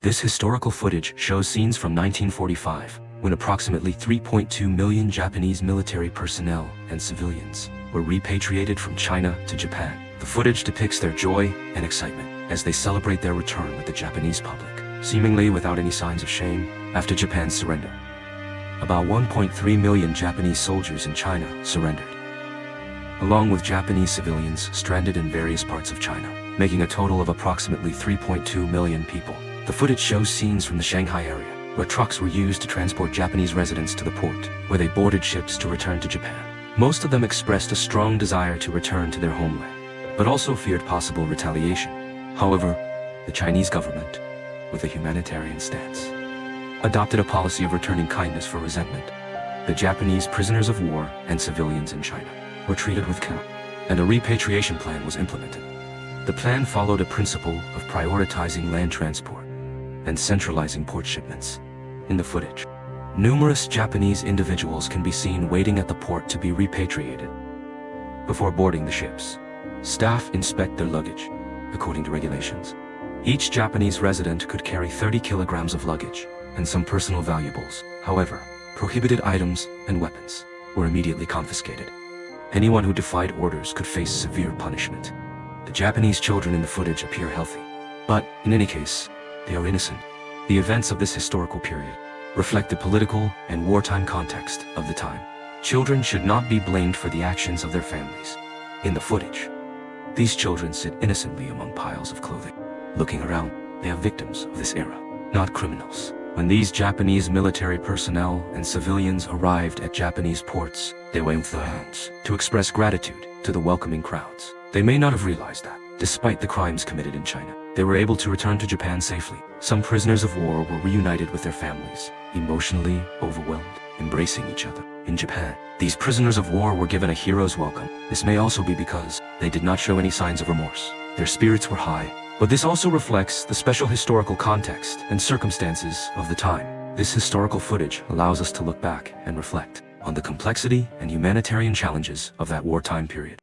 This historical footage shows scenes from 1945, when approximately 3.2 million Japanese military personnel and civilians were repatriated from China to Japan. The footage depicts their joy and excitement as they celebrate their return with the Japanese public, seemingly without any signs of shame after Japan's surrender. About 1.3 million Japanese soldiers in China surrendered, along with Japanese civilians stranded in various parts of China, making a total of approximately 3.2 million people. The footage shows scenes from the Shanghai area, where trucks were used to transport Japanese residents to the port, where they boarded ships to return to Japan. Most of them expressed a strong desire to return to their homeland, but also feared possible retaliation. However, the Chinese government, with a humanitarian stance, adopted a policy of returning kindness for resentment. The Japanese prisoners of war and civilians in China were treated with care, and a repatriation plan was implemented. The plan followed a principle of prioritizing land transport and centralizing port shipments. In the footage, numerous Japanese individuals can be seen waiting at the port to be repatriated. Before boarding the ships, staff inspect their luggage, according to regulations. Each Japanese resident could carry 30 kilograms of luggage and some personal valuables. However, prohibited items and weapons were immediately confiscated. Anyone who defied orders could face severe punishment. The Japanese children in the footage appear healthy, but in any case, they are innocent. The events of this historical period reflect the political and wartime context of the time. Children should not be blamed for the actions of their families. In the footage, these children sit innocently among piles of clothing. Looking around, they are victims of this era, not criminals. When these Japanese military personnel and civilians arrived at Japanese ports, they waved their hands to express gratitude to the welcoming crowds. They may not have realized that, despite the crimes committed in China, they were able to return to Japan safely. Some prisoners of war were reunited with their families, emotionally overwhelmed, embracing each other. In Japan, these prisoners of war were given a hero's welcome. This may also be because they did not show any signs of remorse. Their spirits were high, but this also reflects the special historical context and circumstances of the time. This historical footage allows us to look back and reflect on the complexity and humanitarian challenges of that wartime period.